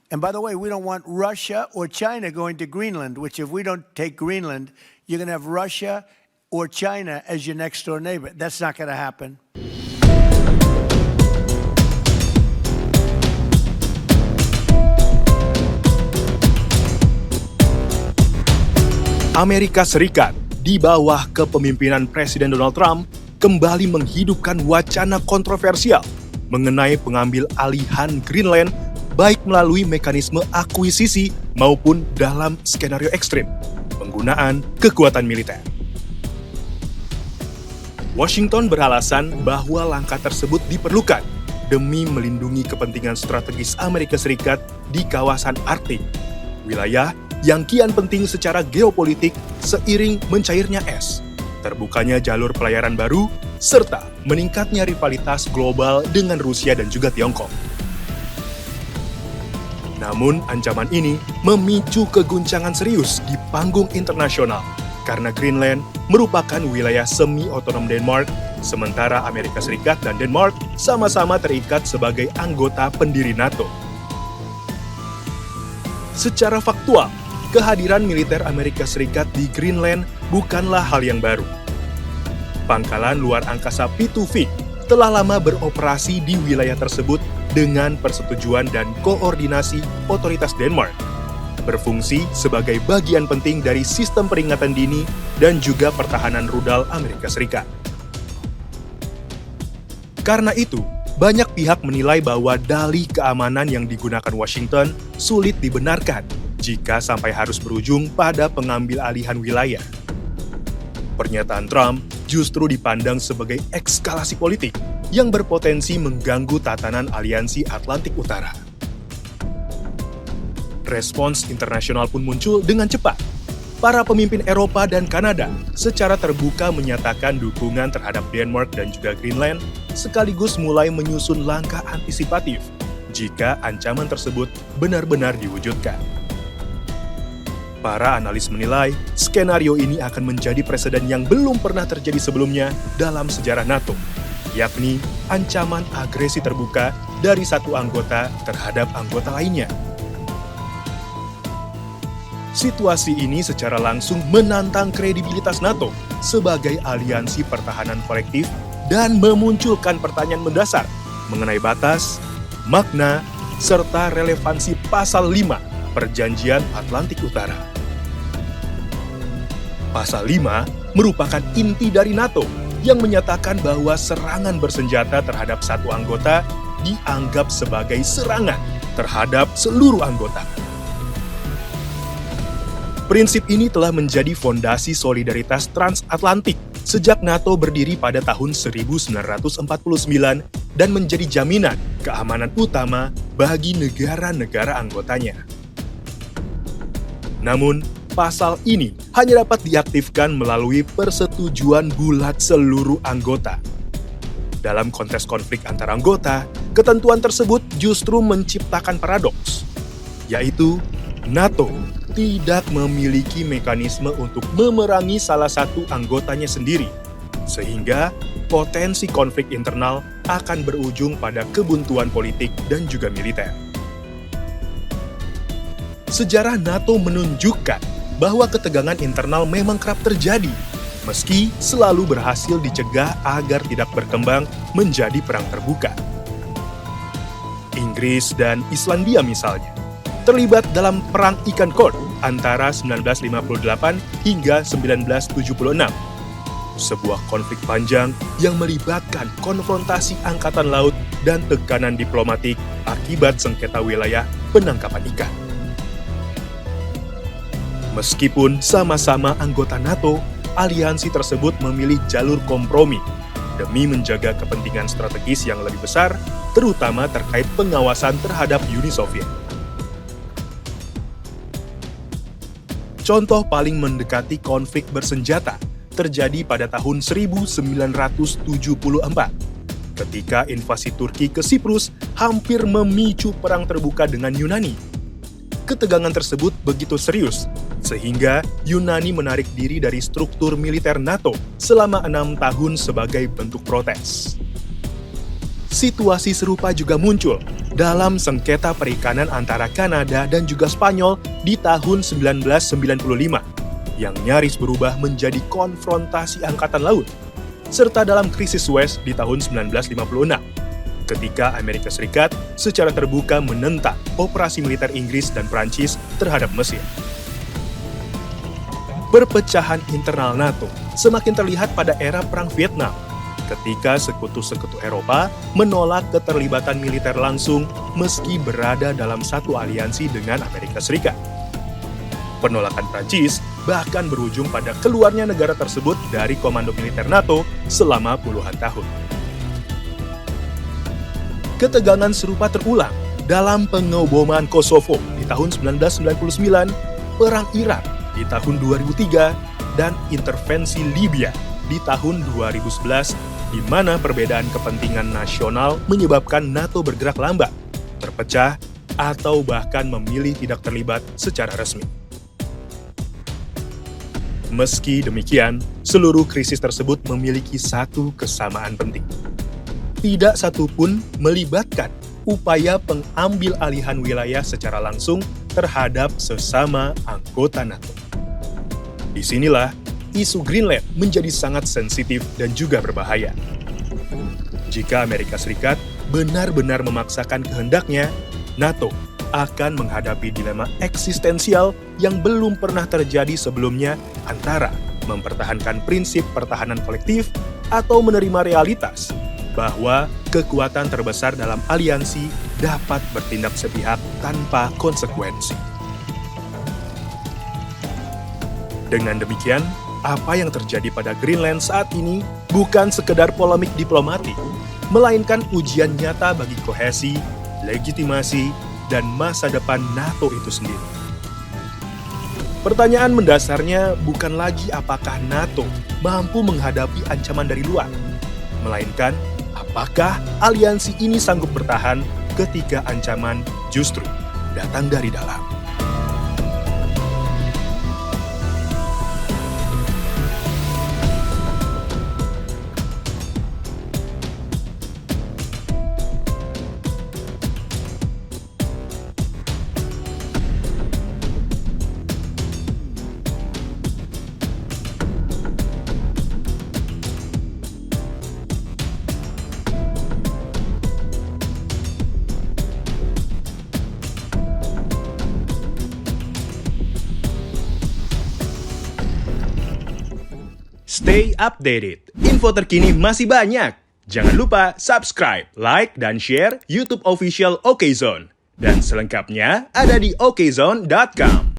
And by the way, we don't want Russia or China going to Greenland, which if we don't take Greenland, you're going to have Russia or China as your next door neighbor. That's not going to happen. Amerika Serikat di bawah kepemimpinan Presiden Donald Trump kembali menghidupkan wacana kontroversial mengenai pengambil alihan Greenland baik melalui mekanisme akuisisi maupun dalam skenario ekstrim, penggunaan kekuatan militer. Washington beralasan bahwa langkah tersebut diperlukan demi melindungi kepentingan strategis Amerika Serikat di kawasan Arktik, wilayah yang kian penting secara geopolitik seiring mencairnya es, terbukanya jalur pelayaran baru, serta meningkatnya rivalitas global dengan Rusia dan juga Tiongkok. Namun, ancaman ini memicu keguncangan serius di panggung internasional karena Greenland merupakan wilayah semi-otonom Denmark, sementara Amerika Serikat dan Denmark sama-sama terikat sebagai anggota pendiri NATO. Secara faktual, kehadiran militer Amerika Serikat di Greenland bukanlah hal yang baru. Pangkalan luar angkasa P2V telah lama beroperasi di wilayah tersebut dengan persetujuan dan koordinasi otoritas Denmark, berfungsi sebagai bagian penting dari sistem peringatan dini dan juga pertahanan rudal Amerika Serikat. Karena itu, banyak pihak menilai bahwa dalih keamanan yang digunakan Washington sulit dibenarkan jika sampai harus berujung pada pengambil alihan wilayah. Pernyataan Trump justru dipandang sebagai ekskalasi politik yang berpotensi mengganggu tatanan aliansi Atlantik Utara. Respons internasional pun muncul dengan cepat. Para pemimpin Eropa dan Kanada secara terbuka menyatakan dukungan terhadap Denmark dan juga Greenland, sekaligus mulai menyusun langkah antisipatif jika ancaman tersebut benar-benar diwujudkan. Para analis menilai, skenario ini akan menjadi preseden yang belum pernah terjadi sebelumnya dalam sejarah NATO, yakni ancaman agresi terbuka dari satu anggota terhadap anggota lainnya. Situasi ini secara langsung menantang kredibilitas NATO sebagai aliansi pertahanan kolektif dan memunculkan pertanyaan mendasar mengenai batas, makna, serta relevansi Pasal 5 Perjanjian Atlantik Utara. Pasal 5 merupakan inti dari NATO yang menyatakan bahwa serangan bersenjata terhadap satu anggota dianggap sebagai serangan terhadap seluruh anggota. Prinsip ini telah menjadi fondasi solidaritas transatlantik sejak NATO berdiri pada tahun 1949 dan menjadi jaminan keamanan utama bagi negara-negara anggotanya. Namun, pasal ini hanya dapat diaktifkan melalui persetujuan bulat seluruh anggota. Dalam konteks konflik antar anggota, ketentuan tersebut justru menciptakan paradoks, yaitu NATO tidak memiliki mekanisme untuk memerangi salah satu anggotanya sendiri, sehingga potensi konflik internal akan berujung pada kebuntuan politik dan juga militer. Sejarah NATO menunjukkan bahwa ketegangan internal memang kerap terjadi, meski selalu berhasil dicegah agar tidak berkembang menjadi perang terbuka. Inggris dan Islandia misalnya, terlibat dalam Perang Ikan Kod antara 1958 hingga 1976. Sebuah konflik panjang yang melibatkan konfrontasi angkatan laut dan tekanan diplomatik akibat sengketa wilayah penangkapan ikan. Meskipun sama-sama anggota NATO, aliansi tersebut memilih jalur kompromi demi menjaga kepentingan strategis yang lebih besar, terutama terkait pengawasan terhadap Uni Soviet. Contoh paling mendekati konflik bersenjata terjadi pada tahun 1974, ketika invasi Turki ke Siprus hampir memicu perang terbuka dengan Yunani. Ketegangan tersebut begitu serius, sehingga Yunani menarik diri dari struktur militer NATO selama 6 tahun sebagai bentuk protes. Situasi serupa juga muncul dalam sengketa perikanan antara Kanada dan juga Spanyol di tahun 1995 yang nyaris berubah menjadi konfrontasi angkatan laut, serta dalam krisis Suez di tahun 1956 ketika Amerika Serikat secara terbuka menentang operasi militer Inggris dan Prancis terhadap Mesir. Perpecahan internal NATO semakin terlihat pada era Perang Vietnam, ketika sekutu-sekutu Eropa menolak keterlibatan militer langsung meski berada dalam satu aliansi dengan Amerika Serikat. Penolakan Prancis bahkan berujung pada keluarnya negara tersebut dari komando militer NATO selama puluhan tahun. Ketegangan serupa terulang dalam pengeboman Kosovo di tahun 1999, Perang Irak di tahun 2003, dan intervensi Libya di tahun 2011, di mana perbedaan kepentingan nasional menyebabkan NATO bergerak lambat, terpecah, atau bahkan memilih tidak terlibat secara resmi. Meski demikian, seluruh krisis tersebut memiliki satu kesamaan penting. Tidak satu pun melibatkan upaya pengambil alihan wilayah secara langsung terhadap sesama anggota NATO. Disinilah isu Greenland menjadi sangat sensitif dan juga berbahaya. Jika Amerika Serikat benar-benar memaksakan kehendaknya, NATO akan menghadapi dilema eksistensial yang belum pernah terjadi sebelumnya antara mempertahankan prinsip pertahanan kolektif atau menerima realitas bahwa kekuatan terbesar dalam aliansi dapat bertindak sepihak tanpa konsekuensi. Dengan demikian, apa yang terjadi pada Greenland saat ini bukan sekedar polemik diplomatik, melainkan ujian nyata bagi kohesi, legitimasi, dan masa depan NATO itu sendiri. Pertanyaan mendasarnya bukan lagi apakah NATO mampu menghadapi ancaman dari luar, melainkan apakah aliansi ini sanggup bertahan ketika ancaman justru datang dari dalam. Stay updated. Info terkini masih banyak. Jangan lupa subscribe, like, dan share YouTube official OKZone. Dan selengkapnya ada di okezone.com.